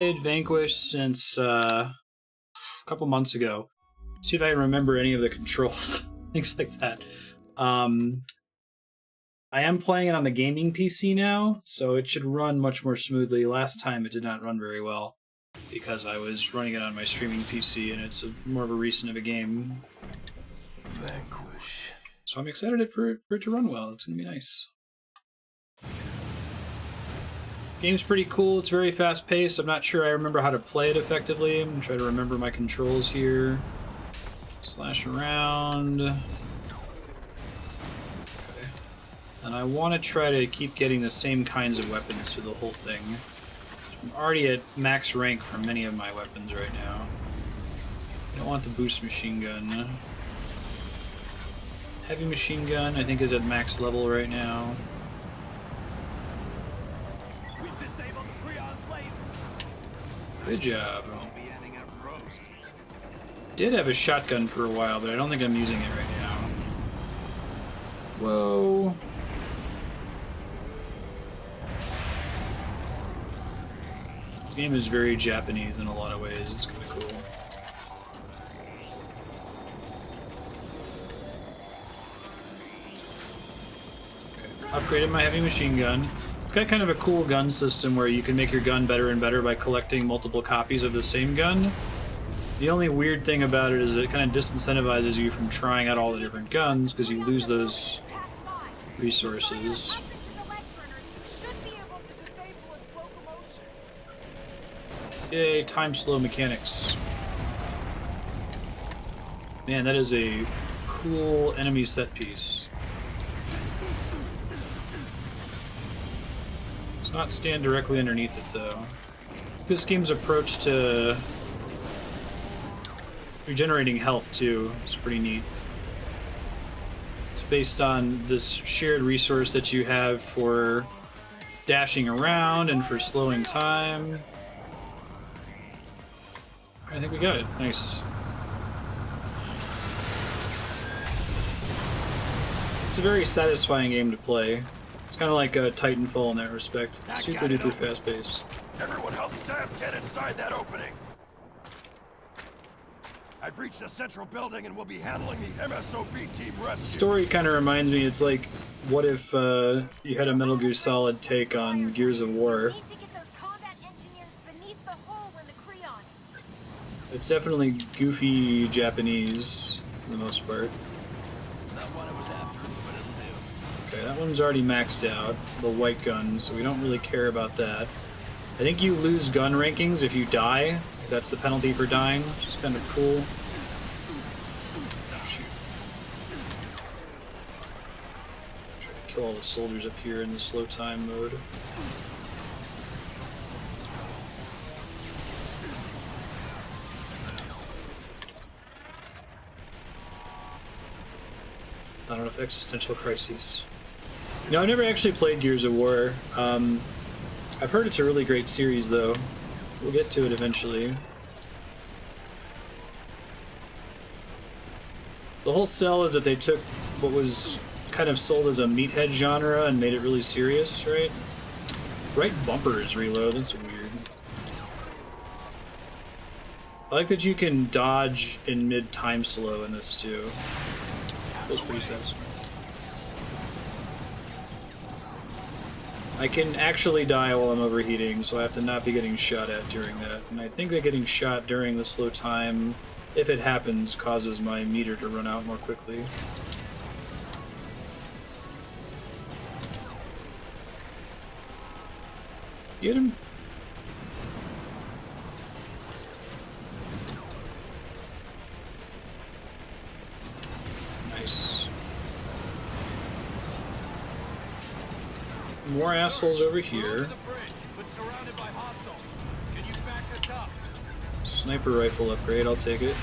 Played Vanquish since a couple months ago. See if I can remember any of the controls, things like that. I am playing it on the gaming PC now, so it should run much more smoothly. Last time it did not run very well because I was running it on my streaming PC, and it's more of a recent of a game. Vanquish. So I'm excited for it to run well. It's gonna be nice. Game's pretty cool. It's very fast-paced. I'm not sure I remember how to play it effectively. I'm gonna try to remember my controls here. Slash around. Okay. And I want to try to keep getting the same kinds of weapons through the whole thing. I'm already at max rank for many of my weapons right now. I don't want the boost machine gun. Heavy machine gun, I think, is at max level right now. Good job. Did have a shotgun for a while, but I don't think I'm using it right now. Whoa. The game is very Japanese in a lot of ways. It's kind of cool. Okay. Upgraded my heavy machine gun. It's got kind of a cool gun system where you can make your gun better and better by collecting multiple copies of the same gun. The only weird thing about it is it kind of disincentivizes you from trying out all the different guns because you lose those resources. Yay, time slow mechanics. Man, that is a cool enemy set piece. Let's not stand directly underneath it though. This game's approach to regenerating health too is pretty neat. It's based on this shared resource that you have for dashing around and for slowing time. I think we got it. Nice. It's a very satisfying game to play. It's kind of like a Titanfall in that respect. Super duper fast paced. Everyone help Sam get inside that opening. I've reached the central building and will be handling the MSOB team rescue. The story kind of reminds me, it's like, what if you had a Metal Gear Solid take on Gears of War? It's definitely goofy Japanese, for the most part. Not what I was after, but it'll do. Okay, that one's already maxed out, the white gun, so we don't really care about that. I think you lose gun rankings if you die. That's the penalty for dying, which is kind of cool. Shoot. Try to kill all the soldiers up here in the slow time mode. Not enough existential crises. No, I've never actually played Gears of War. I've heard it's a really great series, though. We'll get to it eventually. The whole sell is that they took what was kind of sold as a meathead genre and made it really serious, right? Right bumper is reload, that's weird. I like that you can dodge in mid-time slow in this, too. Feels pretty satisfying. I can actually die while I'm overheating, so I have to not be getting shot at during that. And I think that getting shot during the slow time, if it happens, causes my meter to run out more quickly. Get him. Nice. More assholes over here. Sniper rifle upgrade, I'll take it.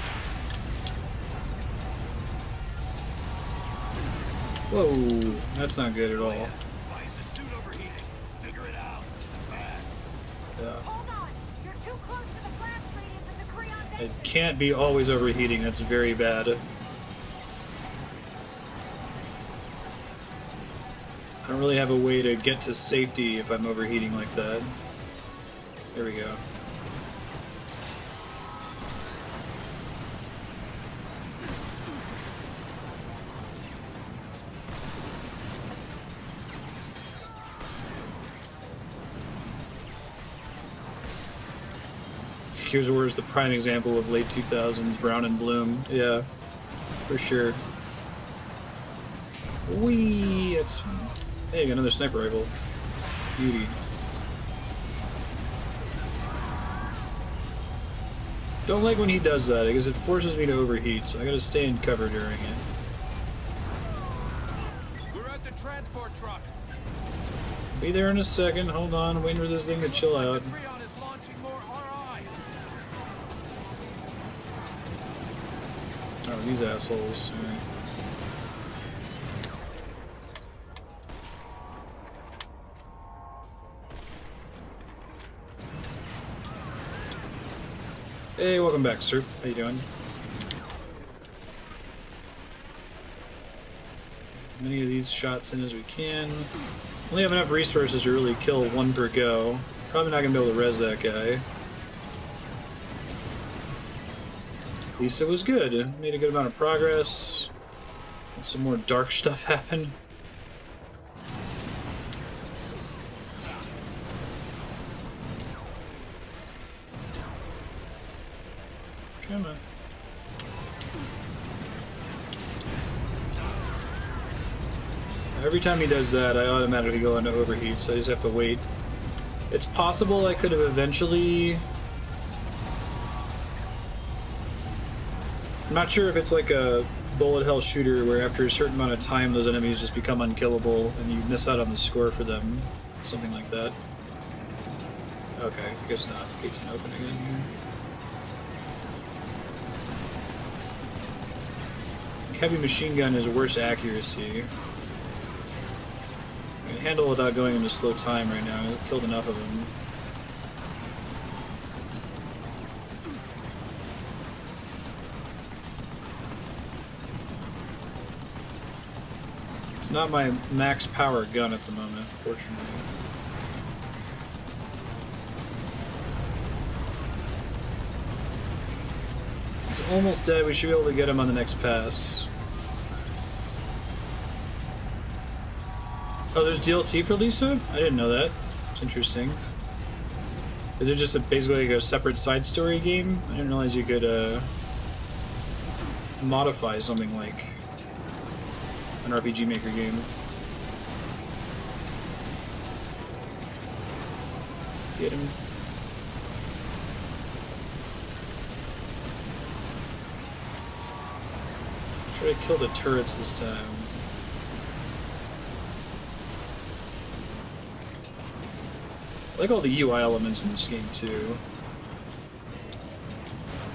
Whoa, that's not good at all. Why is the suit overheating? Figure it out. Fast. Yeah. Hold on. You're too close to the blast radius of the Creon's It engine. can't be always overheating, that's very bad. I don't really have a way to get to safety if I'm overheating like that. There we go. Gears of War is the prime example of late 2000s brown and bloom. Yeah, for sure. Whee! That's fun. Hey, another sniper rifle. Beauty. Don't like when he does that, because it forces me to overheat, so I gotta stay in cover during it. We're at the transport truck. Be there in a second, hold on, waiting for this thing to chill out. Creon is launching more RIs. Oh, these assholes. Alright. Hey, welcome back, sir. How you doing? Many of these shots in as we can. Only have enough resources to really kill one per go. Probably not gonna be able to res that guy. At least it was good. Made a good amount of progress. Had some more dark stuff happen. Come on. Every time he does that, I automatically go into overheat, so I just have to wait. It's possible I could have eventually... I'm not sure if it's like a bullet hell shooter where after a certain amount of time those enemies just become unkillable and you miss out on the score for them. Something like that. Okay, I guess not. Gates not open again here. Heavy machine gun is worse accuracy. I can handle without going into slow time right now. I've killed enough of them. It's not my max power gun at the moment, unfortunately. He's almost dead. We should be able to get him on the next pass. Oh, there's DLC for Lisa? I didn't know that. It's interesting. Is it just basically like a separate side story game? I didn't realize you could modify something like an RPG Maker game. Get him. Try to kill the turrets this time. I like all the UI elements in this game too.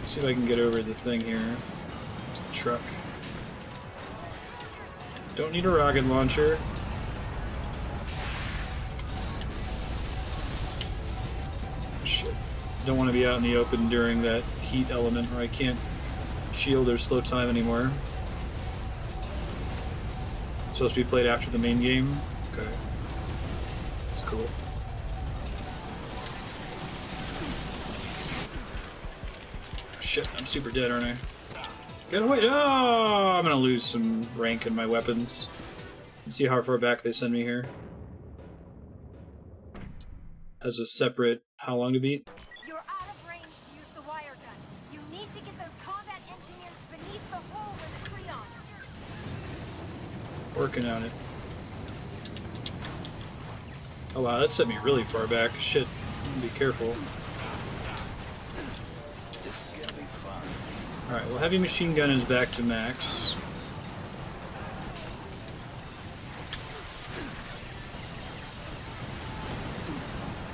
Let's see if I can get over the thing here. It's the truck. Don't need a rocket launcher. Shit. Don't want to be out in the open during that heat element where I can't shield or slow time anymore. It's supposed to be played after the main game? Okay. That's cool. Shit, I'm super dead, aren't I? Get away! Oh, I'm gonna lose some rank in my weapons. Let's see how far back they send me here. As a separate, how long to beat? You're out of range to use the wire gun. You need to get those combat engineers beneath the hole in the Creon. Working on it. Oh wow, that set me really far back. Shit, be careful. Alright, well, heavy machine gun is back to max.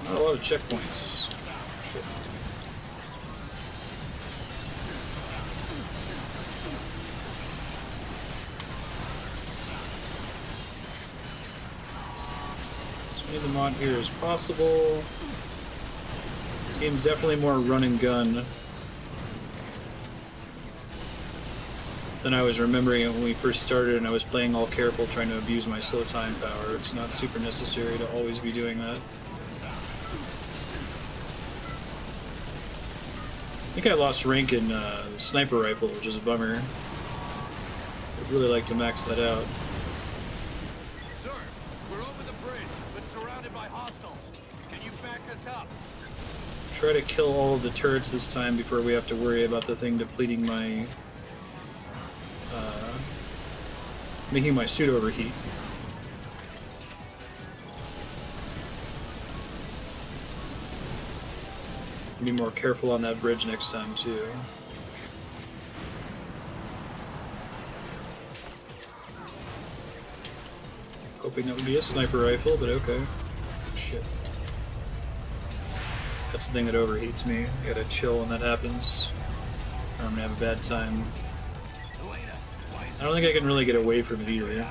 Not a lot of checkpoints. Shit. As many of them on here as possible. This game's definitely more run and gun than I was remembering it when we first started and I was playing all careful trying to abuse my slow time power. It's not super necessary to always be doing that. I think I lost rank in the sniper rifle, which is a bummer. I'd really like to max that out. Sir, we're over the bridge, but surrounded by hostiles. Can you back us up? Try to kill all of the turrets this time before we have to worry about the thing depleting my... making my suit overheat. Be more careful on that bridge next time, too. Hoping that would be a sniper rifle, but okay. Shit. That's the thing that overheats me. I gotta chill when that happens, or I'm gonna have a bad time. I don't think I can really get away from it either.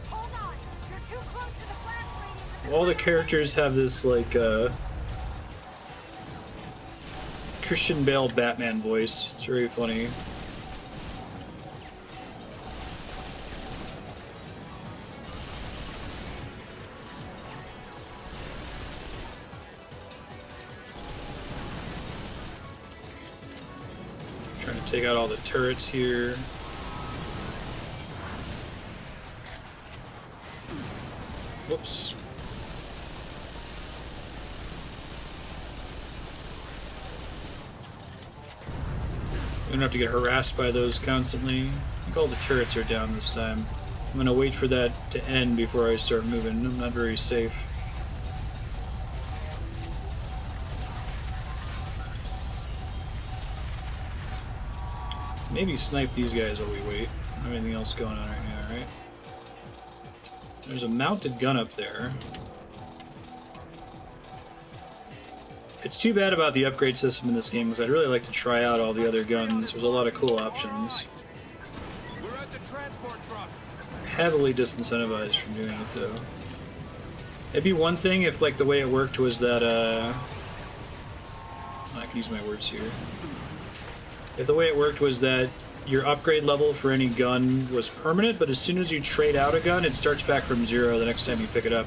Hold on. You're too close to the blast radius of the All the characters have this, like, Christian Bale Batman voice. It's very funny. Trying to take out all the turrets here. Whoops. We don't have to get harassed by those constantly. I think all the turrets are down this time. I'm gonna wait for that to end before I start moving. I'm not very safe. Maybe snipe these guys while we wait. Don't have anything else going on right now, right? There's a mounted gun up there. It's too bad about the upgrade system in this game because I'd really like to try out all the other guns. There's a lot of cool options. We're at the transport truck. Heavily disincentivized from doing it though. It'd be one thing if like the way it worked was that I can use my words here. If the way it worked was that your upgrade level for any gun was permanent, but as soon as you trade out a gun, it starts back from 0 the next time you pick it up.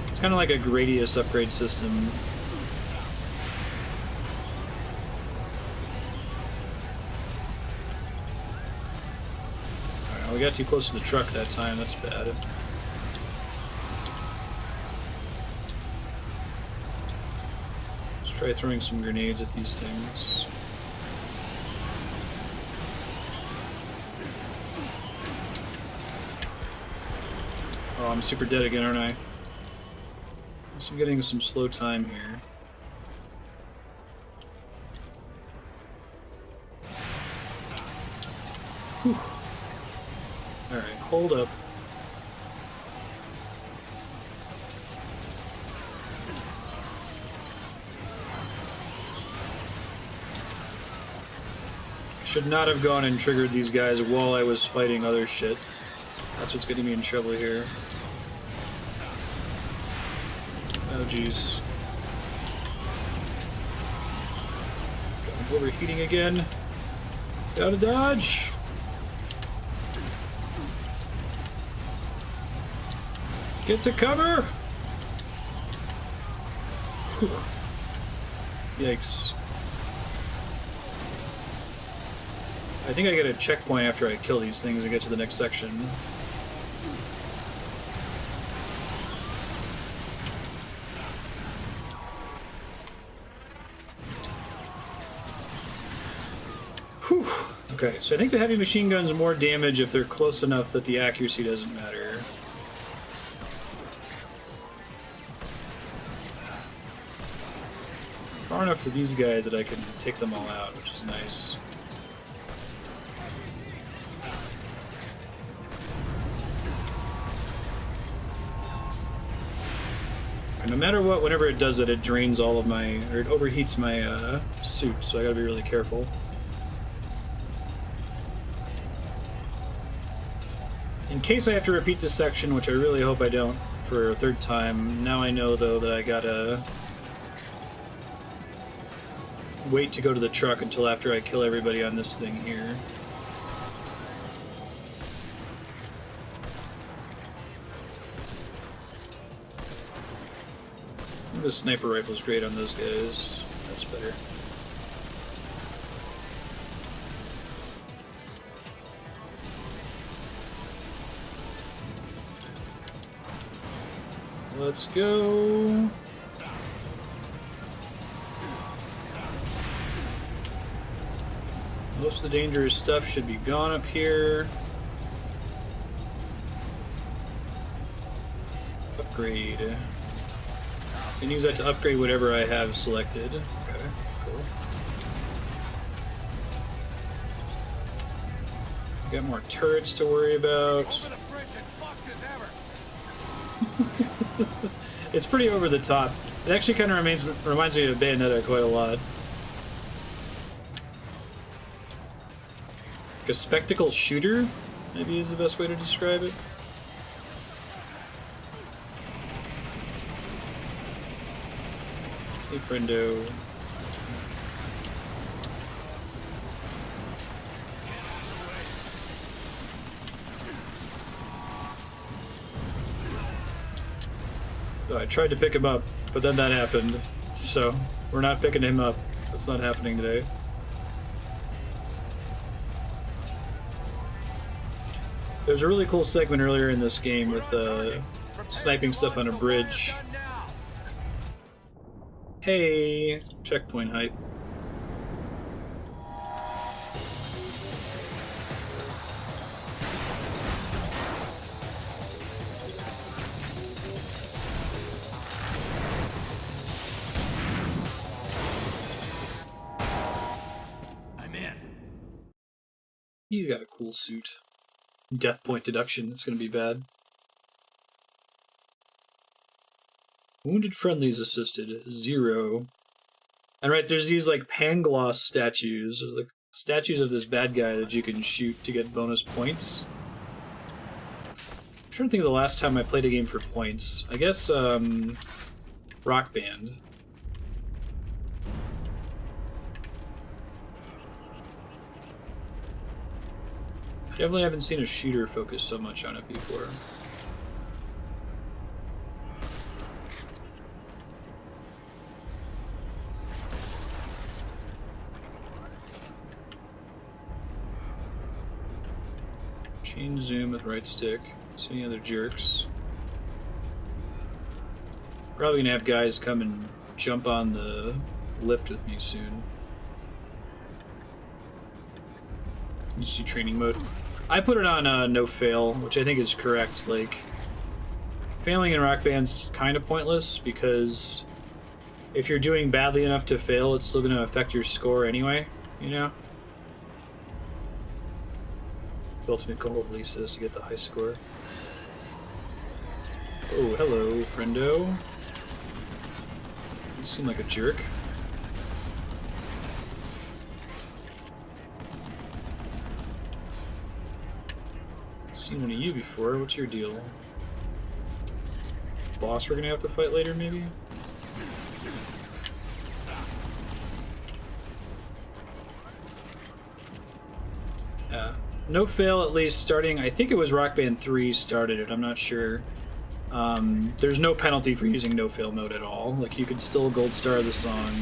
It's kind of like a Gradius upgrade system. Alright, we got too close to the truck that time, that's bad. Let's try throwing some grenades at these things. Oh, I'm super dead again, aren't I? So I'm getting some slow time here. Whew. Alright, hold up. Should not have gone and triggered these guys while I was fighting other shit. That's what's getting me in trouble here. Oh jeez. I'm overheating again. Gotta dodge! Get to cover! Whew. Yikes. I think I get a checkpoint after I kill these things and get to the next section. Whew. Okay, so I think the heavy machine guns more damage if they're close enough that the accuracy doesn't matter. Far enough for these guys that I can take them all out, which is nice. No matter what, whenever it does it, it drains all of my, or it overheats my suit, so I gotta be really careful. In case I have to repeat this section, which I really hope I don't for a third time, now I know though that I gotta wait to go to the truck until after I kill everybody on this thing here. The sniper rifle's great on those guys. That's better. Let's go. Most of the dangerous stuff should be gone up here. Upgrade. Can use that to upgrade whatever I have selected. Okay, cool. Got more turrets to worry about. Over the bridge and fucked as ever. It's pretty over the top. It actually kind of reminds me of Bayonetta quite a lot. Like a spectacle shooter, maybe is the best way to describe it. Hey, friendo. So I tried to pick him up, but then that happened. So we're not picking him up. That's not happening today. There's a really cool segment earlier in this game with sniping stuff on a bridge. Hey, checkpoint hype. I'm in. He's got a cool suit. Death point deduction, it's gonna be bad. Wounded friendlies assisted, 0. And right, there's these like Pangloss statues. There's like statues of this bad guy that you can shoot to get bonus points. I'm trying to think of the last time I played a game for points. I guess, Rock Band. I definitely haven't seen a shooter focus so much on it before. Chain zoom with right stick. See any other jerks? Probably gonna have guys come and jump on the lift with me soon. You see training mode. I put it on no fail, which I think is correct. Like, failing in Rock Band's kind of pointless because if you're doing badly enough to fail, it's still going to affect your score anyway, you know? The ultimate goal of Lisa is to get the high score. Oh, hello, friendo. You seem like a jerk. Seen one of you before. What's your deal? Boss we're gonna have to fight later, maybe? No fail, at least starting. I think it was Rock Band 3 started it. I'm not sure. There's no penalty for using no fail mode at all. Like, you could still gold star the song.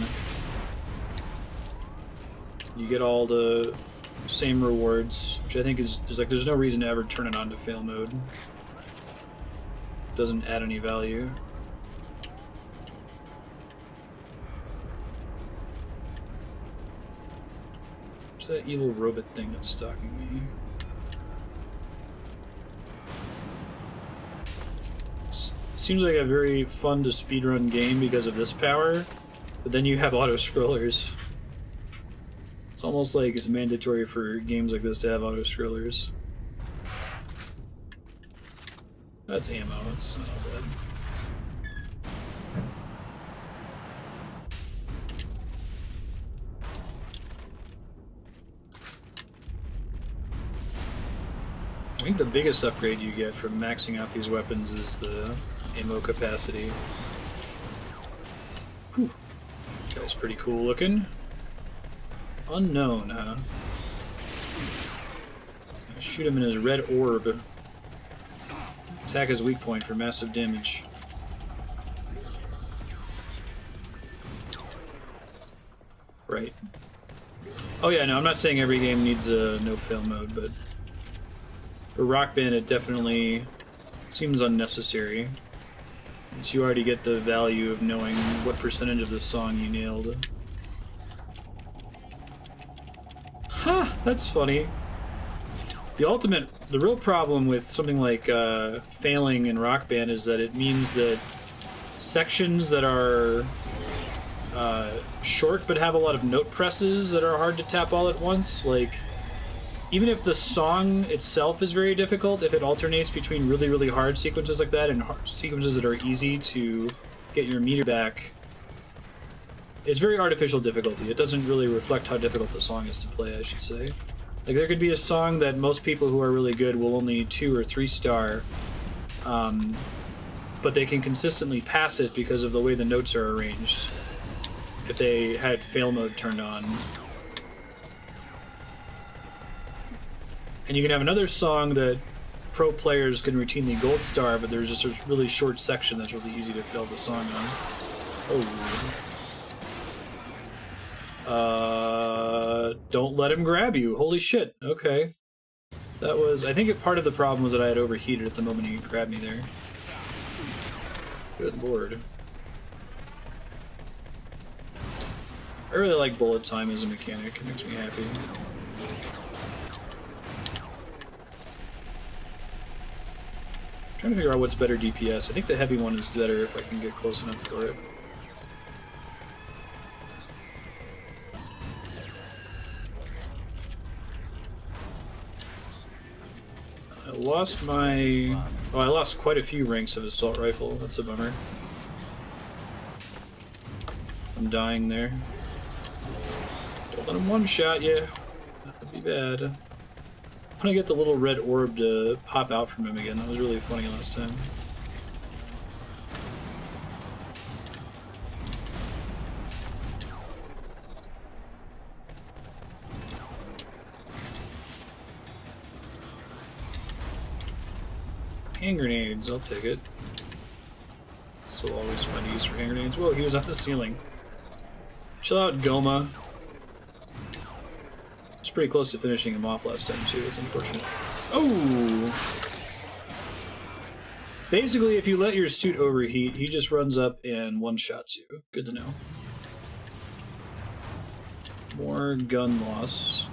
You get all the same rewards, which I think is there's no reason to ever turn it on to fail mode. Doesn't add any value. What's that evil robot thing that's stalking me? Seems like a very fun to speedrun game because of this power, but then you have auto scrollers. It's almost like it's mandatory for games like this to have auto scrollers. That's ammo, it's not bad. I think the biggest upgrade you get from maxing out these weapons is the ammo capacity. Whew. Guy's pretty cool looking. Unknown, huh? Shoot him in his red orb. Attack his weak point for massive damage. Right. Oh yeah, no, I'm not saying every game needs a no-fail mode, but for Rock Band it definitely seems unnecessary. Since you already get the value of knowing what percentage of the song you nailed. That's funny. The real problem with something like failing in Rock Band is that it means that sections that are short but have a lot of note presses that are hard to tap all at once, like, even if the song itself is very difficult, if it alternates between really, really hard sequences like that and sequences that are easy to get your meter back, it's very artificial difficulty. It doesn't really reflect how difficult the song is to play, I should say. Like, there could be a song that most people who are really good will only 2 or 3 star, but they can consistently pass it because of the way the notes are arranged, if they had fail mode turned on. And you can have another song that pro players can routinely gold star, but there's just a really short section that's really easy to fail the song on. Oh. Don't let him grab you. Holy shit. Okay. That was... I think part of the problem was that I had overheated at the moment he grabbed me there. Good lord. I really like bullet time as a mechanic. It makes me happy. I'm trying to figure out what's better DPS. I think the heavy one is better if I can get close enough for it. I lost my... Oh, I lost quite a few ranks of assault rifle. That's a bummer. I'm dying there. Don't let him one-shot you. That would be bad. I'm gonna get the little red orb to pop out from him again. That was really funny last time. Hand grenades, I'll take it. Still always fun to use for hand grenades. Whoa, he was on the ceiling. Chill out, Goma. It's pretty close to finishing him off last time, too. It's unfortunate. Oh! Basically, if you let your suit overheat, he just runs up and one-shots you. Good to know. More gun loss.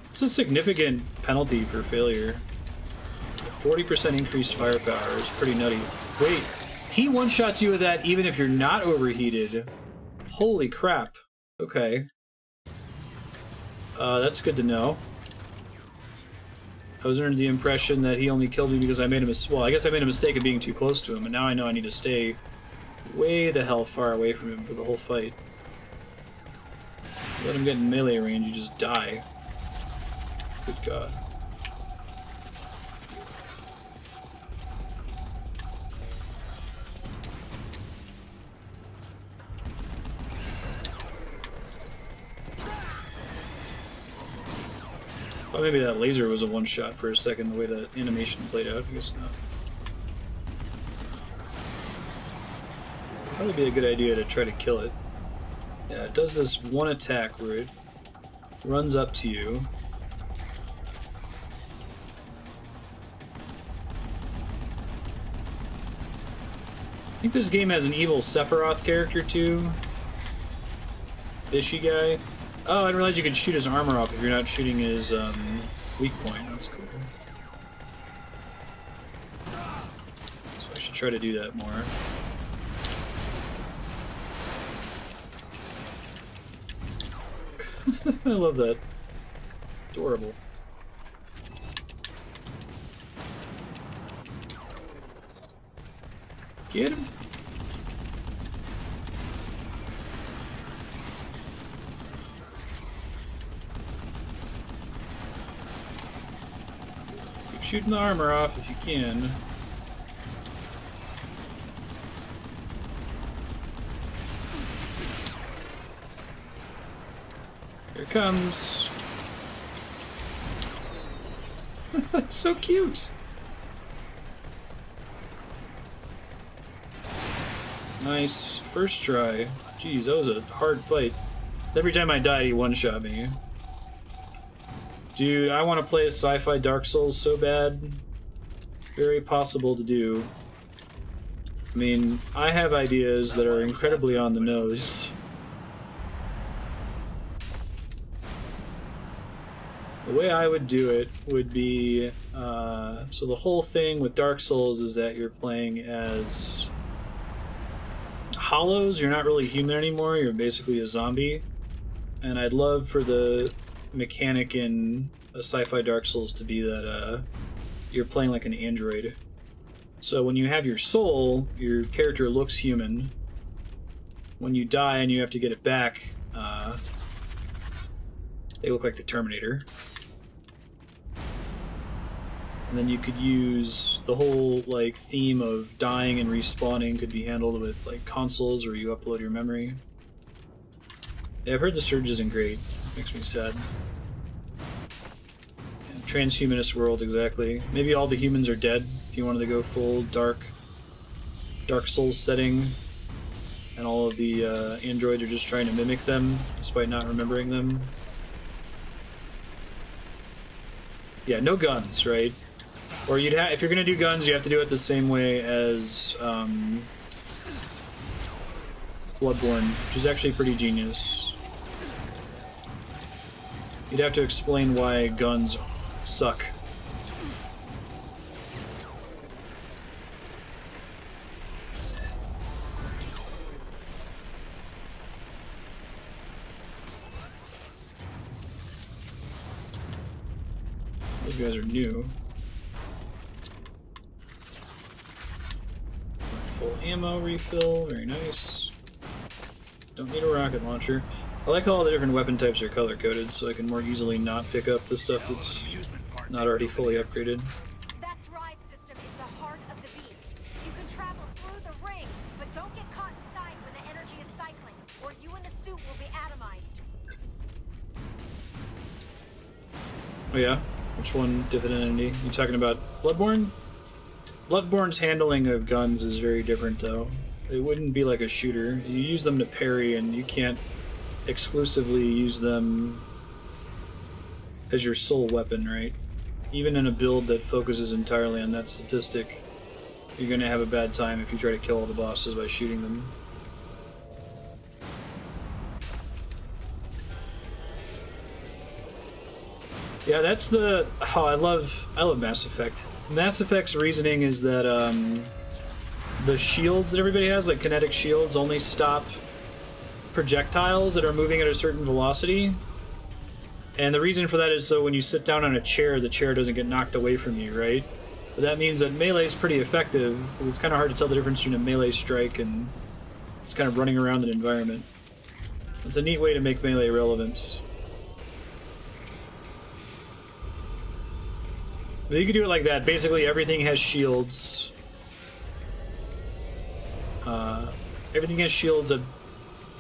It's a significant penalty for failure. 40% increased firepower is pretty nutty. Wait, he one-shots you with that even if you're not overheated. Holy crap. Okay. That's good to know. I was under the impression that he only killed me because I made a mistake. Well, I guess I made a mistake of being too close to him, and now I know I need to stay way the hell far away from him for the whole fight. Let him get in melee range, you just die. Good God. Thought maybe that laser was a one-shot for a second, the way that animation played out. I guess not. Probably be a good idea to try to kill it. Yeah, it does this one attack where it runs up to you. I think this game has an evil Sephiroth character too. Fishy guy. Oh, I didn't realize you could shoot his armor off if you're not shooting his weak point. That's cool. So I should try to do that more. I love that. Adorable. Get him. Keep shooting the armor off if you can. Here it comes. So cute. Nice. First try. Jeez, that was a hard fight. Every time I died, he one-shot me. Dude, I want to play a sci-fi Dark Souls so bad. Very possible to do. I mean, I have ideas that are incredibly on the nose. The way I would do it would be, so the whole thing with Dark Souls is that you're playing as hollows. You're not really human anymore. You're basically a zombie. And I'd love for the mechanic in a sci-fi Dark Souls to be that you're playing like an android. So when you have your soul, your character looks human. When you die and you have to get it back, they look like the Terminator. And then you could use the whole like theme of dying and respawning could be handled with like consoles where you upload your memory. Yeah, I've heard the Surge isn't great. Makes me sad. Yeah, transhumanist world, exactly. Maybe all the humans are dead if you wanted to go full Dark Souls setting. And all of the androids are just trying to mimic them despite not remembering them. Yeah, no guns, right? Or you'd have, if you're gonna do guns, you have to do it the same way as Bloodborne, which is actually pretty genius. You'd have to explain why guns suck. Those guys are new. Full ammo refill, very nice. Don't need a rocket launcher. I like how all the different weapon types are color coded so I can more easily not pick up the stuff that's not already fully upgraded. That drive system is the heart of the beast. You can travel through the ring, but don't get caught inside when the energy is cycling, or you and the suit will be atomized. Oh yeah? Which one, different entity? You talking about Bloodborne? Bloodborne's handling of guns is very different though. It wouldn't be like a shooter. You use them to parry and you can't exclusively use them as your sole weapon, right? Even in a build that focuses entirely on that statistic, you're gonna have a bad time if you try to kill all the bosses by shooting them. Yeah, that's the... Oh, I love Mass Effect. Mass Effect's reasoning is that the shields that everybody has, like kinetic shields, only stop projectiles that are moving at a certain velocity. And the reason for that is so when you sit down on a chair, the chair doesn't get knocked away from you, right? But that means that melee is pretty effective, because it's kind of hard to tell the difference between a melee strike and it's kind of running around an environment. It's a neat way to make melee relevance. But you can do it like that. Basically, everything has shields. Everything has shields that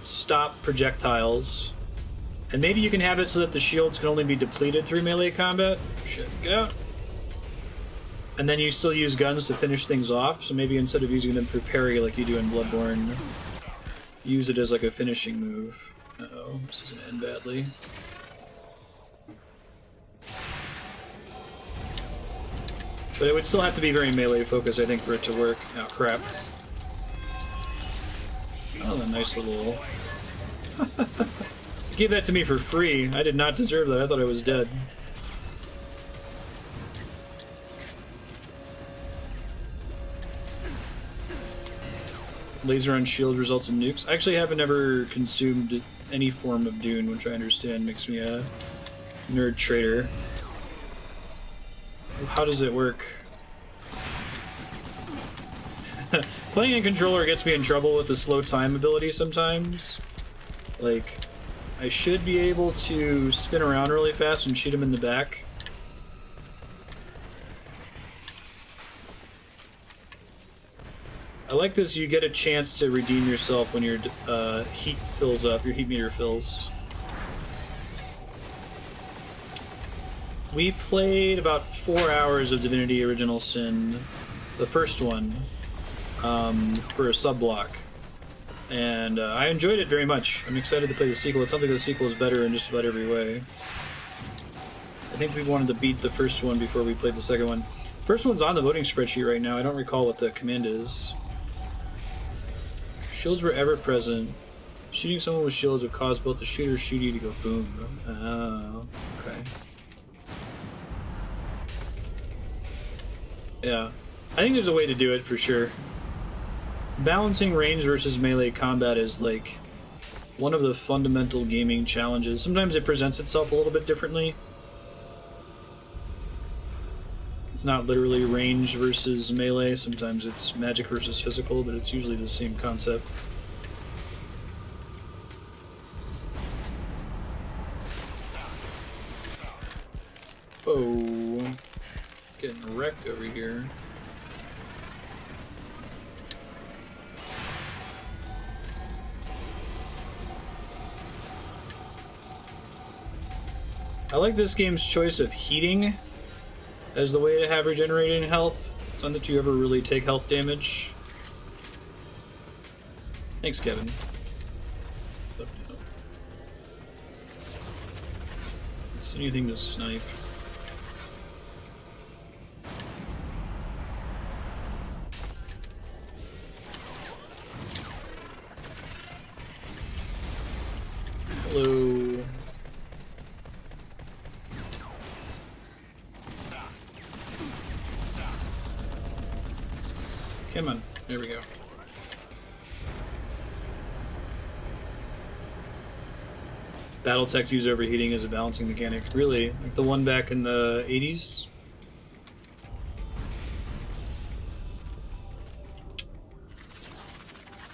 stop projectiles. And maybe you can have it so that the shields can only be depleted through melee combat. Shit, get out. And then you still use guns to finish things off. So maybe instead of using them for parry like you do in Bloodborne, use it as like a finishing move. Uh-oh, this is gonna end badly. But it would still have to be very melee focused, I think, for it to work. Oh, crap. Oh, a nice little... Give that to me for free. I did not deserve that. I thought I was dead. Laser on shield results in nukes. I actually haven't ever consumed any form of Dune, which I understand makes me a nerd trader. How does it work? Playing in controller gets me in trouble with the slow time ability sometimes. Like, I should be able to spin around really fast and shoot him in the back. I like this, you get a chance to redeem yourself when your heat fills up, your heat meter fills. We played about 4 hours of Divinity Original Sin, the first one, for a sub-block. And I enjoyed it very much. I'm excited to play the sequel. It sounds like the sequel is better in just about every way. I think we wanted to beat the first one before we played the second one. First one's on the voting spreadsheet right now. I don't recall what the command is. Shields were ever present. Shooting someone with shields would cause both the shooter and shooty to go boom. Oh, okay. Yeah. I think there's a way to do it for sure. Balancing range versus melee combat is like one of the fundamental gaming challenges. Sometimes it presents itself a little bit differently. It's not literally range versus melee, sometimes it's magic versus physical, but it's usually the same concept. Oh, getting wrecked over here. I like this game's choice of heating as the way to have regenerating health. It's not that you ever really take health damage. Thanks, Kevin. But, no. It's anything to snipe. Hello. Come on, there we go. Battletech use overheating as a balancing mechanic. Really? Like the one back in the 80s?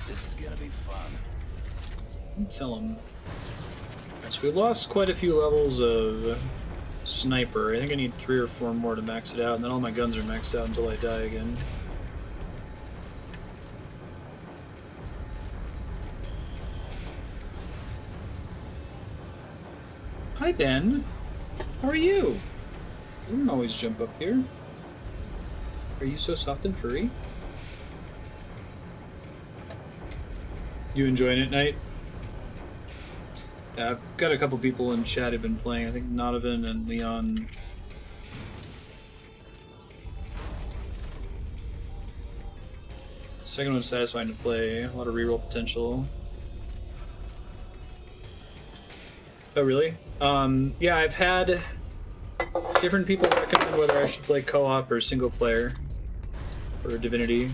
This is gonna be fun. Tell him. So we lost quite a few levels of sniper. I think I need 3 or 4 more to max it out, and then all my guns are maxed out until I die again. Hi, Ben. How are you? You don't always jump up here. Are you so soft and furry? You enjoying it, Knight? Yeah, I've got a couple people in chat who've been playing. I think Nodovan and Leon. Second one's satisfying to play. A lot of reroll potential. Oh, really? Yeah, I've had different people recommend whether I should play co-op or single player for Divinity.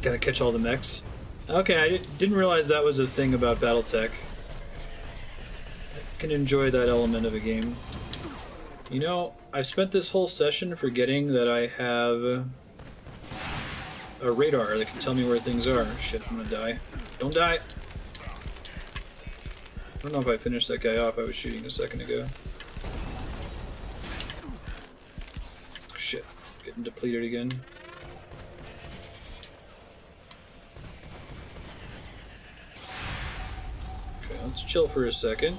Gotta catch all the mechs. Okay, I didn't realize that was a thing about Battletech. I can enjoy that element of a game. You know, I've spent this whole session forgetting that I have a radar that can tell me where things are. Shit, I'm gonna die. Don't die! I don't know if I finished that guy off I was shooting a second ago. Shit, getting depleted again. Okay, let's chill for a second.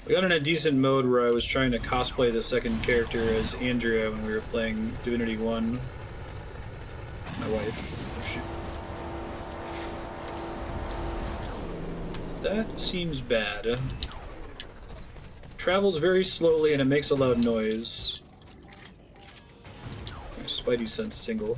We got in a decent mode where I was trying to cosplay the second character as Andrea when we were playing Divinity 1. My wife. Oh shit. That seems bad. Travels very slowly and it makes a loud noise. My spidey sense tingle.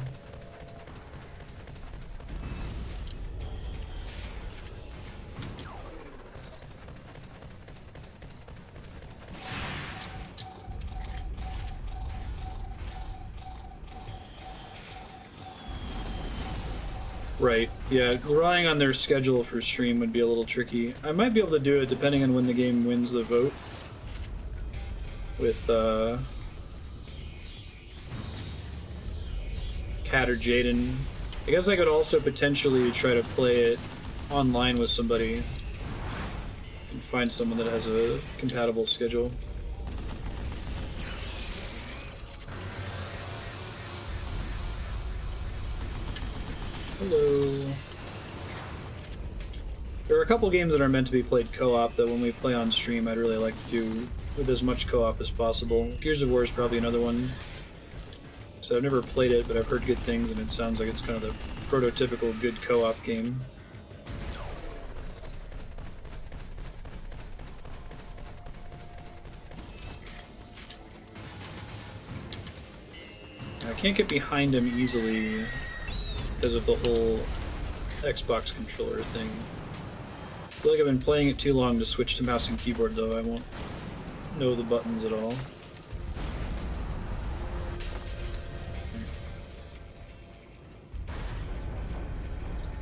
Right, yeah, relying on their schedule for stream would be a little tricky. I might be able to do it depending on when the game wins the vote. With, Kat or Jaden. I guess I could also potentially try to play it online with somebody. And find someone that has a compatible schedule. Hello. There are a couple games that are meant to be played co-op that when we play on stream I'd really like to do with as much co-op as possible. Gears of War is probably another one. So I've never played it, but I've heard good things and it sounds like it's kind of the prototypical good co-op game. I can't get behind him easily. because of the whole Xbox controller thing. I feel like I've been playing it too long to switch to mouse and keyboard, though. I won't know the buttons at all.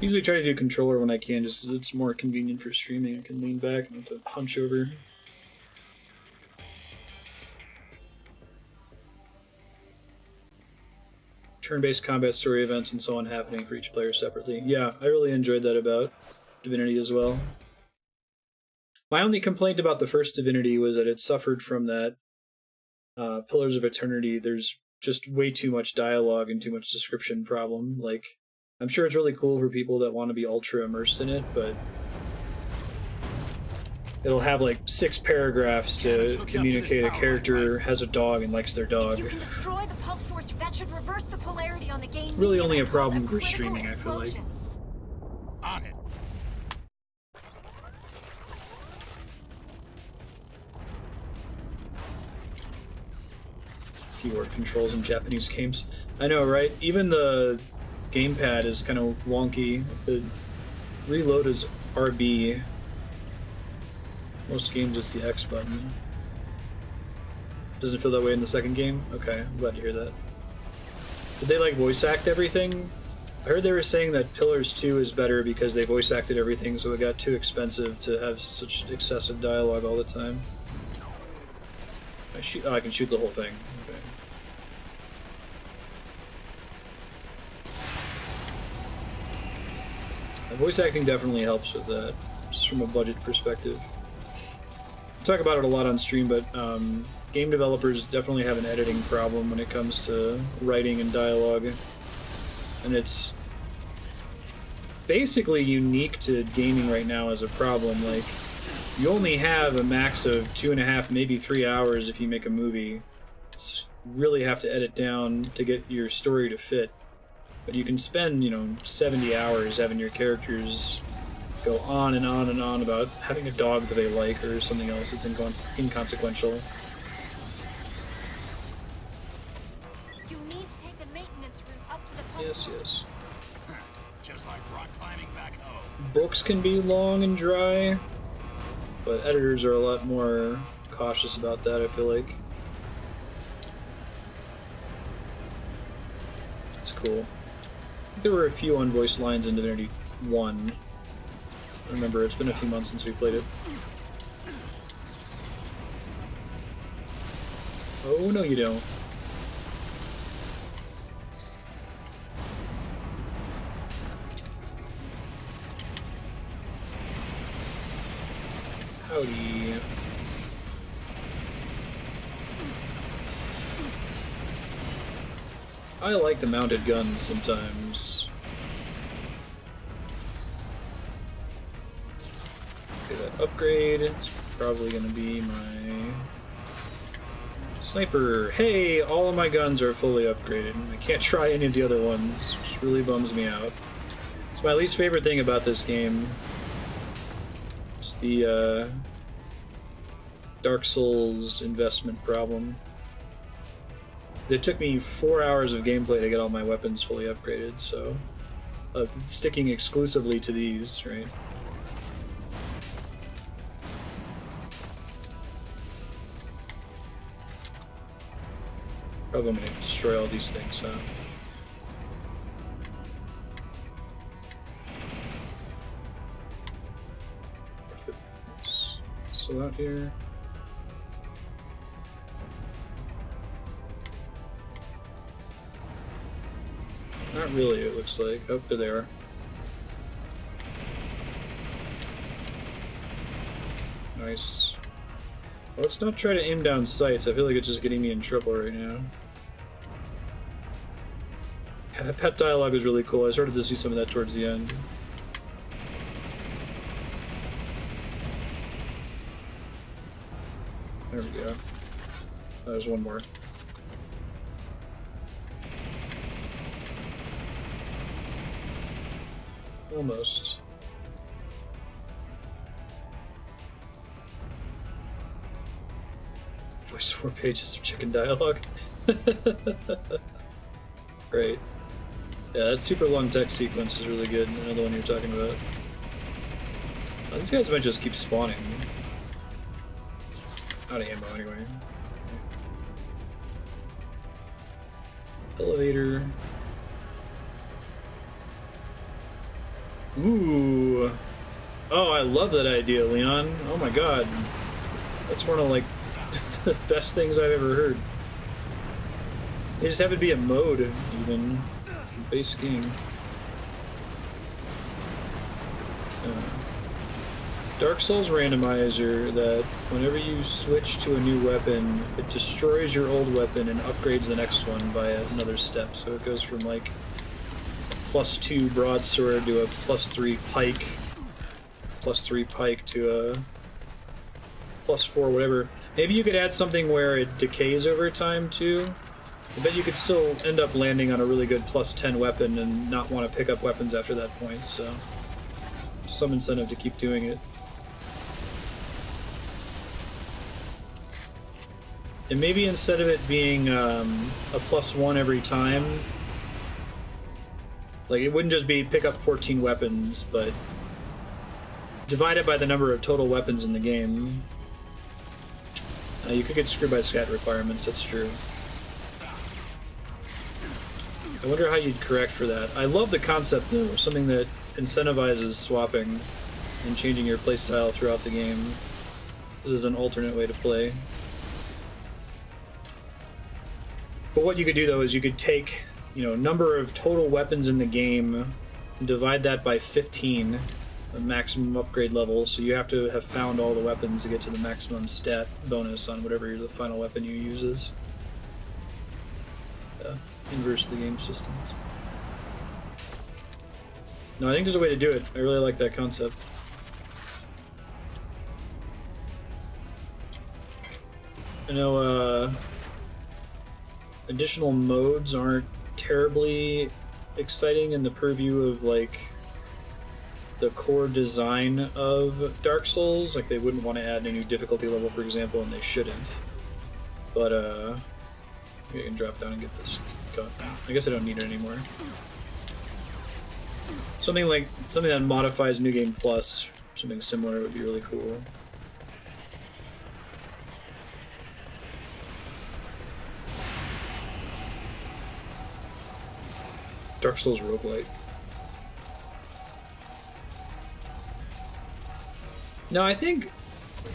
Usually try to do controller when I can, just it's more convenient for streaming. I can lean back and have to hunch over. Turn-based combat story events and so on happening for each player separately. Yeah, I really enjoyed that about Divinity as well. My only complaint about the first Divinity was that it suffered from that Pillars of Eternity. There's just way too much dialogue and too much description problem. Like, I'm sure it's really cool for people that want to be ultra immersed in it, but it'll have like 6 paragraphs to communicate a character has a dog and likes their dog. If you can destroy the pulse source, that should reverse the polarity on the gain. Really medium only a and cause problem for critical streaming, I feel like. explosion. On it. Keyboard controls in Japanese games. I know, right? Even the gamepad is kind of wonky. The reload is RB. Most games it's the X button. Doesn't feel that way in the second game? Okay, I'm glad to hear that. Did they like voice act everything? I heard they were saying that Pillars 2 is better because they voice acted everything, so it got too expensive to have such excessive dialogue all the time. I can shoot the whole thing. Okay. Voice acting definitely helps with that, just from a budget perspective. I talk about it a lot on stream, but game developers definitely have an editing problem when it comes to writing and dialogue. And it's basically unique to gaming right now as a problem. Like, you only have a max of 2.5, maybe 3 hours if you make a movie. You really have to edit down to get your story to fit. But you can spend, 70 hours having your characters go on and on and on about having a dog that they like or something else that's inconsequential. You need to take the maintenance route up to the pulse Yes, source. yes. Just like rock climbing back home. Books can be long and dry, but editors are a lot more cautious about that, I feel like. That's cool. There were a few unvoiced lines in Divinity 1. I remember, it's been a few months since we played it. Oh, no you don't. Howdy. I like the mounted guns sometimes. Okay, that upgrade is probably going to be my sniper. Hey, all of my guns are fully upgraded. I can't try any of the other ones, which really bums me out. It's my least favorite thing about this game. It's the Dark Souls investment problem. It took me 4 hours of gameplay to get all my weapons fully upgraded, so sticking exclusively to these, right? Probably I'm gonna destroy all these things, huh? So out here. Not really, it looks like. Oh, there they are. Nice. Well, let's not try to aim down sights. I feel like it's just getting me in trouble right now. Yeah, that pet dialogue was really cool. I started to see some of that towards the end. There we go. There's one more. Almost. Voice 4 pages of chicken dialogue. Great. Yeah, that super long tech sequence is really good. I know the one you're talking about. Oh, these guys might just keep spawning. Out of ammo anyway. Elevator. Ooh. Oh, I love that idea, Leon. Oh my god. That's one of, like, the best things I've ever heard. They just have it be a mode, even. Base game. Dark Souls randomizer that whenever you switch to a new weapon, it destroys your old weapon and upgrades the next one by another step. So it goes from like a +2 broadsword to a +3 pike, +3 pike to a +4 whatever. Maybe you could add something where it decays over time too. I bet you could still end up landing on a really good +10 weapon and not want to pick up weapons after that point, so some incentive to keep doing it. And maybe instead of it being a +1 every time, like it wouldn't just be pick up 14 weapons, but divided by the number of total weapons in the game. You could get screwed by scat requirements, that's true. I wonder how you'd correct for that. I love the concept though, something that incentivizes swapping and changing your playstyle throughout the game. This is an alternate way to play. But what you could do though is you could take, you know, number of total weapons in the game and divide that by 15, the maximum upgrade level, so you have to have found all the weapons to get to the maximum stat bonus on whatever the final weapon you use is. Inverse the game systems. No, I think there's a way to do it. I really like that concept. I know, additional modes aren't terribly exciting in the purview of, like, the core design of Dark Souls. Like, they wouldn't want to add a new difficulty level, for example, and they shouldn't. But, I can drop down and get this gun. I guess I don't need it anymore. Something that modifies New Game Plus, something similar would be really cool. Dark Souls roguelite. No, I think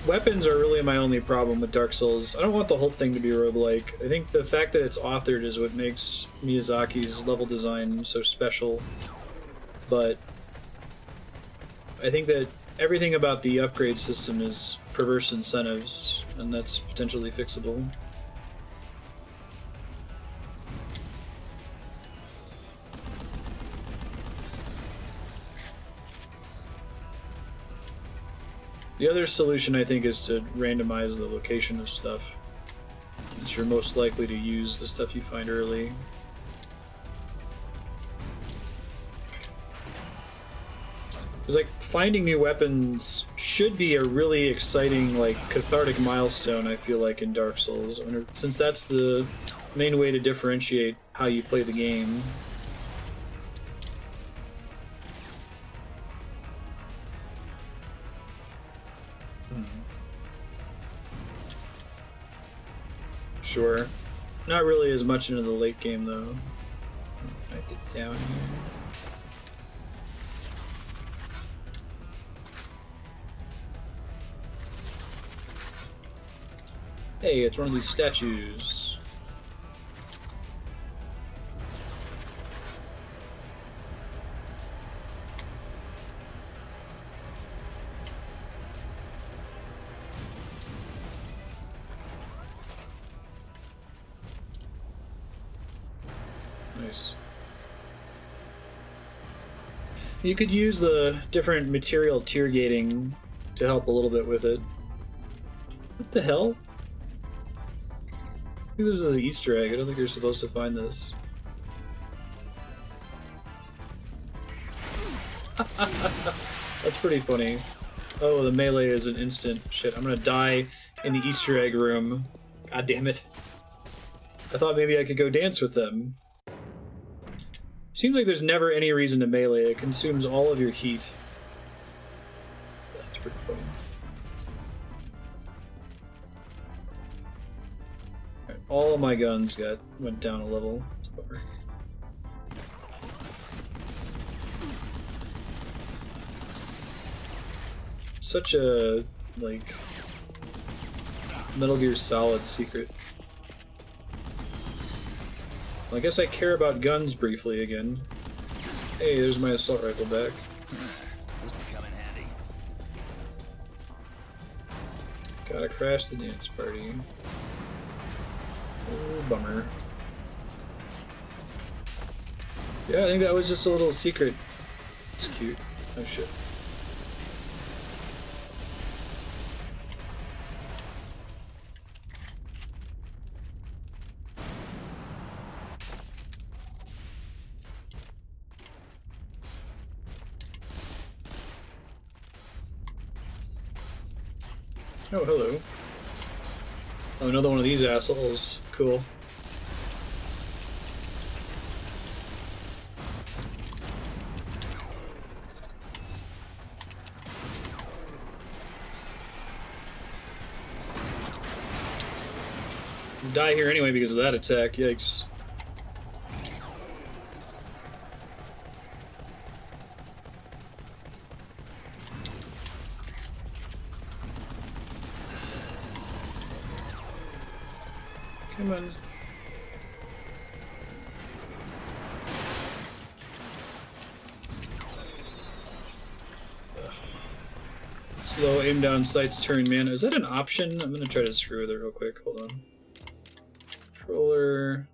weapons are really my only problem with Dark Souls. I don't want the whole thing to be roguelike. I think the fact that it's authored is what makes Miyazaki's level design so special. But I think that everything about the upgrade system is perverse incentives, and that's potentially fixable. The other solution, I think, is to randomize the location of stuff, since you're most likely to use the stuff you find early. Because, like, finding new weapons should be a really exciting, like, cathartic milestone, I feel like, in Dark Souls. Since that's the main way to differentiate how you play the game. Sure. Not really as much into the late game, though. Can I get down here? Hey, it's one of these statues. Nice. You could use the different material tier gating to help a little bit with it. What the hell? I think this is an Easter egg. I don't think you're supposed to find this. That's pretty funny. Oh, the melee is an instant. Shit, I'm gonna die in the Easter egg room. God damn it. I thought maybe I could go dance with them. Seems like there's never any reason to melee. It consumes all of your heat. That's pretty funny. Right, all of my guns went down a level. Such a, like, Metal Gear Solid secret. Well, I guess I care about guns briefly again. Hey, there's my assault rifle back. This will come in handy. Gotta crash the dance party. Oh, bummer. Yeah, I think that was just a little secret. It's cute. Oh shit. Oh, hello. Oh, another one of these assholes. Cool. Die here anyway because of that attack. Yikes. Come on. Slow aim down sights turn mana. Is that an option? I'm gonna try to screw with it real quick. Hold on. Controller.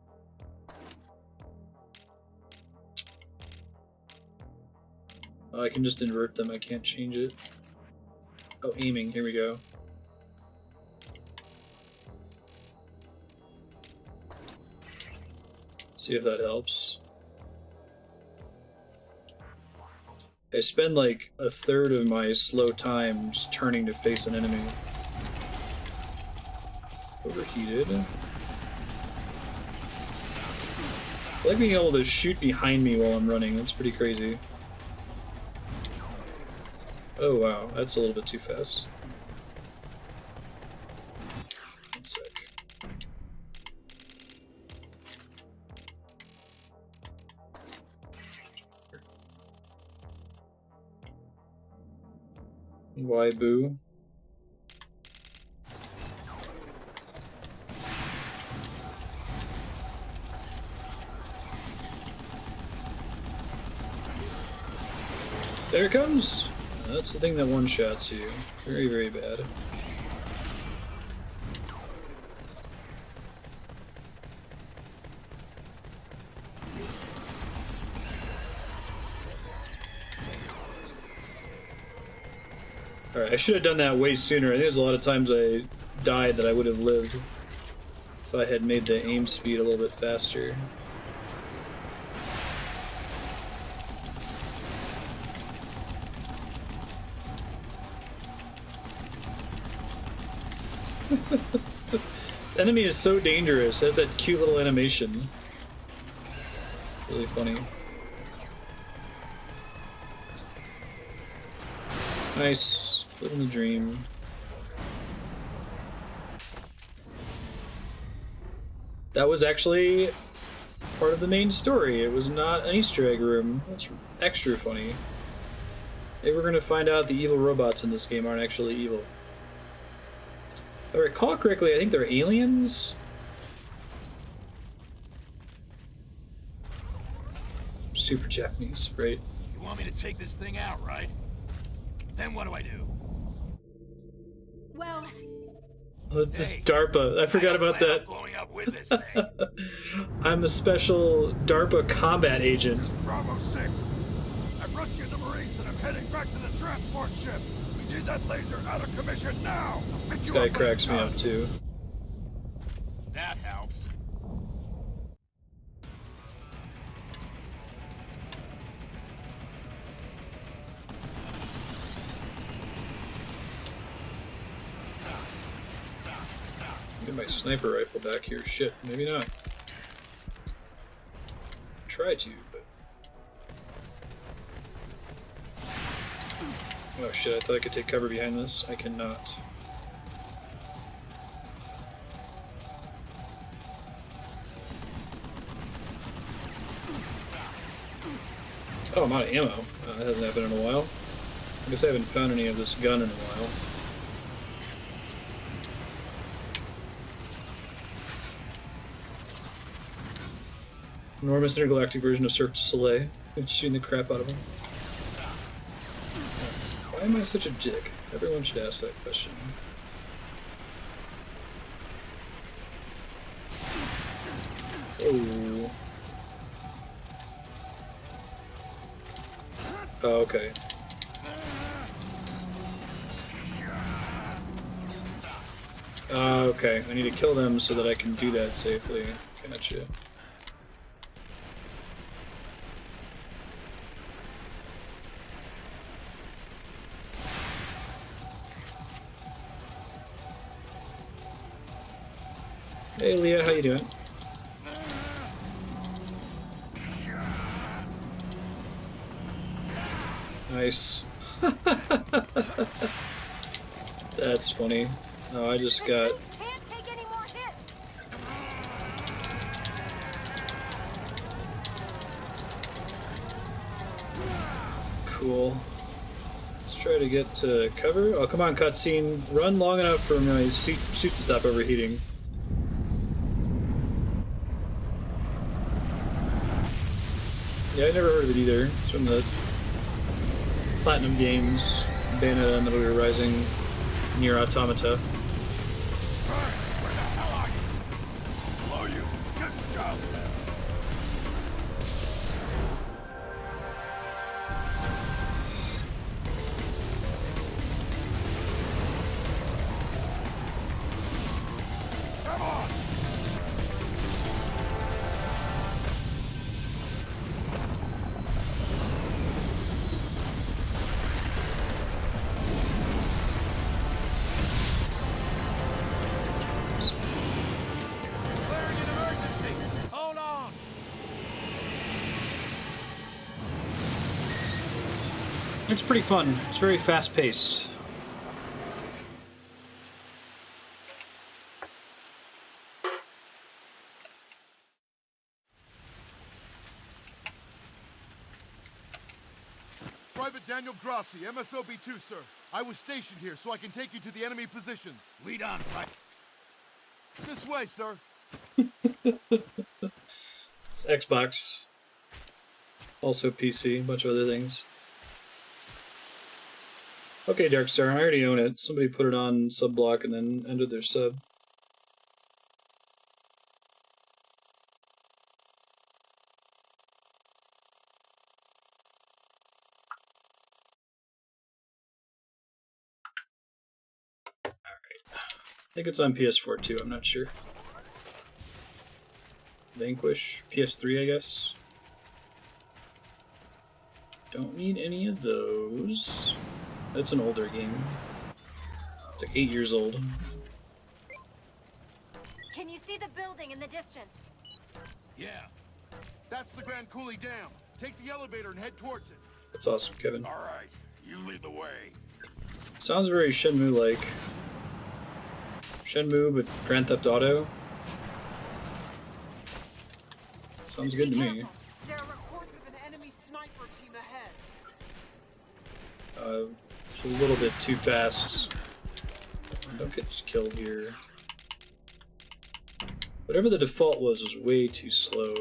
Oh, I can just invert them. I can't change it. Oh, aiming. Here we go. See if that helps. I spend like a third of my slow time just turning to face an enemy. Overheated. I like being able to shoot behind me while I'm running. That's pretty crazy. Oh wow, that's a little bit too fast. One sec. Why boo? There it comes! That's the thing that one-shots you. Very, very bad. Alright, I should have done that way sooner. I think there's a lot of times I died that I would have lived if I had made the aim speed a little bit faster. The enemy is so dangerous. It has that cute little animation. It's really funny. Nice. Living the dream. That was actually part of the main story. It was not an Easter egg room. That's extra funny. Maybe we're gonna find out the evil robots in this game aren't actually evil. If I recall correctly, I think they're aliens? Super Japanese, right? You want me to take this thing out, right? Then what do I do? Well, This Hey, DARPA, I forgot about that. Blowing up with this thing. I'm a special DARPA combat agent. Bravo 6. I've rescued the Marines and I'm heading back to the transport ship. We need that laser out of commission now. This guy cracks me up too. That helps. Get my sniper rifle back here. Shit, maybe not. Try to, but Oh shit, I thought I could take cover behind this. I cannot. Oh, I'm out of ammo. That hasn't happened in a while. I guess I haven't found any of this gun in a while. Enormous intergalactic version of Cirque du Soleil. It's shooting the crap out of him. Why am I such a dick? Everyone should ask that question. Oh. Oh, okay. Okay, I need to kill them so that I can do that safely. Gotcha. Hey Leah, how you doing? Nice. That's funny. Oh, I just got... Can't take any more hits. Cool. Let's try to get to cover. Oh, come on, cutscene. Run long enough for my suit to stop overheating. Yeah, I never heard of it either. It's from the Platinum Games, Bayonetta, and Metal Gear Rising, Nier Automata. Where the hell are you? Below you. Just jump. Come on. Declaring an emergency. Hold on. It's pretty fun. It's very fast-paced. Private Daniel Grassi, MSOB-2, sir. I was stationed here so I can take you to the enemy positions. Lead on, Private. This way, sir. It's Xbox. Also PC, a bunch of other things. Okay, Darkstar, I already own it. Somebody put it on sub-block and then ended their sub. I think it's on PS4 too, I'm not sure. Vanquish, PS3 I guess. Don't need any of those. That's an older game. It's like 8 years old. Can you see the building in the distance? Yeah. That's the Grand Coulee Dam. Take the elevator and head towards it. That's awesome, Kevin. All right. You lead the way. Sounds very Shenmue-like. Shenmue, but Grand Theft Auto. Sounds good to me. There are reports of an enemy sniper team ahead. It's a little bit too fast. Don't get killed here. Whatever the default was way too slow.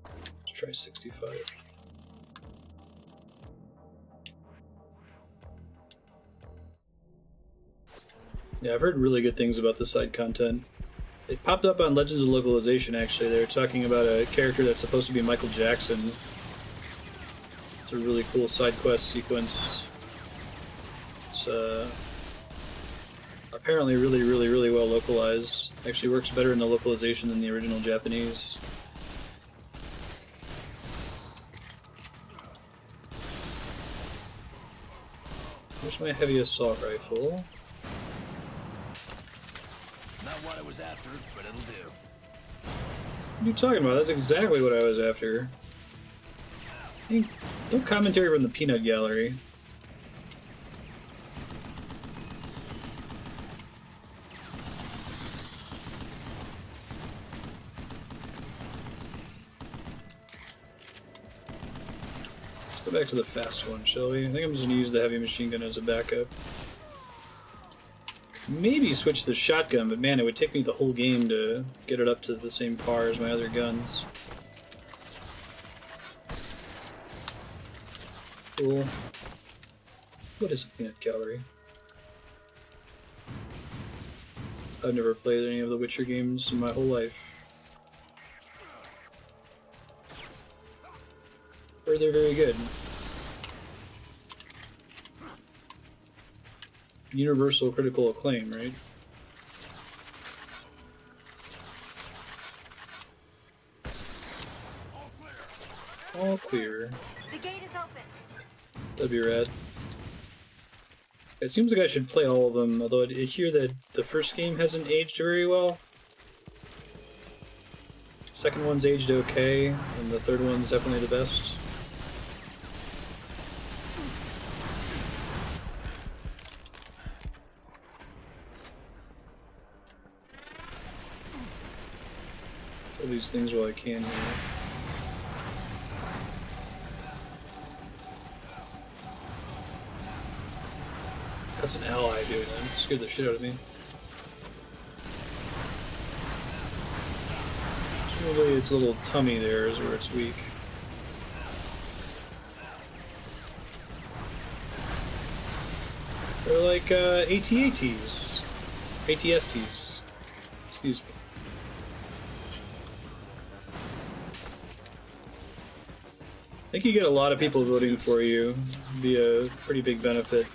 Let's try 65. Yeah, I've heard really good things about the side content. It popped up on Legends of Localization, actually. They were talking about a character that's supposed to be Michael Jackson. It's a really cool side quest sequence. It's apparently really well localized. Actually works better in the localization than the original Japanese. Here's my heavy assault rifle. Not what I was after, but it'll do. What are you talking about? That's exactly what I was after. Hey, don't commentary from the peanut gallery. Let's go back to the fast one, shall we? I think I'm just gonna use the heavy machine gun as a backup. Maybe switch the shotgun, but man, it would take me the whole game to get it up to the same par as my other guns. Cool. What is a peanut gallery? I've never played any of the Witcher games in my whole life. Or they're very good. Universal critical acclaim, right? All clear. The gate is open. That'd be rad. It seems like I should play all of them, although I hear that the first game hasn't aged very well. Second one's aged okay, and the third one's definitely the best. Kill these things while I can here. That's an ally doing that. It scared the shit out of me. Presumably its little tummy there is where it's weak. They're like AT-ATs. ATSTs. Excuse me. I think you get a lot of people voting for you. It'd be a pretty big benefit.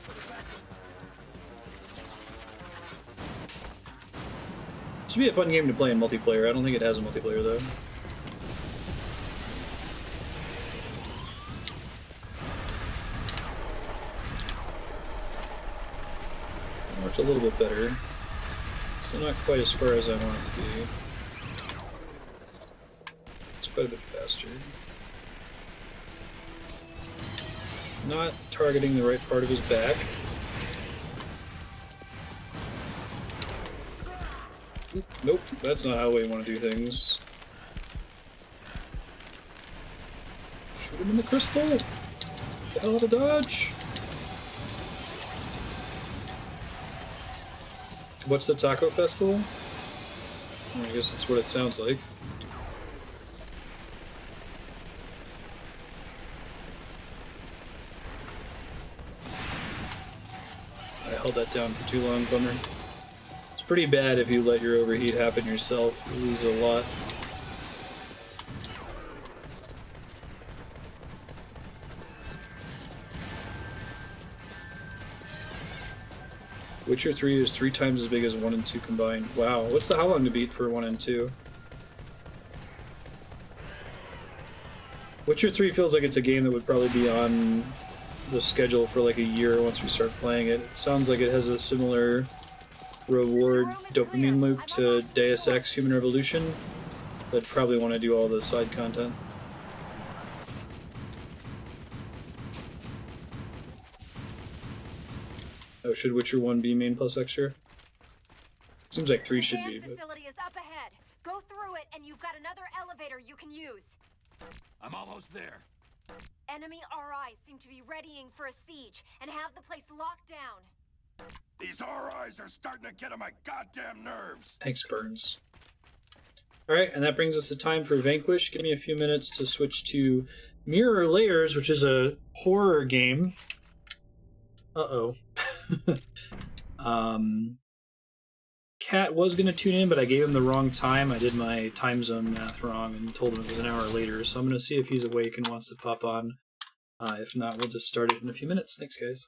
This would be a fun game to play in multiplayer. I don't think it has a multiplayer though. Works a little bit better. So not quite as far as I want it to be. It's quite a bit faster. Not targeting the right part of his back. Nope, that's not how we want to do things. Shoot him in the crystal! Get the hell out of dodge! What's the Taco Festival? I guess that's what it sounds like. I held that down for too long, bummer. Pretty bad if you let your overheat happen yourself. You lose a lot. Witcher 3 is 3 times as big as 1 and 2 combined. Wow, what's the how long to beat for 1 and 2? Witcher 3 feels like it's a game that would probably be on the schedule for like a year once we start playing it. It sounds like it has a similar reward dopamine loop to Deus Ex Human Revolution. I'd probably want to do all the side content. Oh, should Witcher 1 be main plus extra? Seems like 3 should be. The facility is up ahead. Go through it and you've got another elevator you can use. I'm almost there. Enemy RIs seem to be readying for a siege and have the place locked down. These RIs are starting to get on my goddamn nerves. Thanks, Burns. Alright, and that brings us to time for Vanquish. Give me a few minutes to switch to Mirror Layers, which is a horror game. Uh-oh. Cat was going to tune in, but I gave him the wrong time. I did my time zone math wrong and told him it was an hour later, so I'm going to see if he's awake and wants to pop on. If not, we'll just start it in a few minutes. Thanks, guys.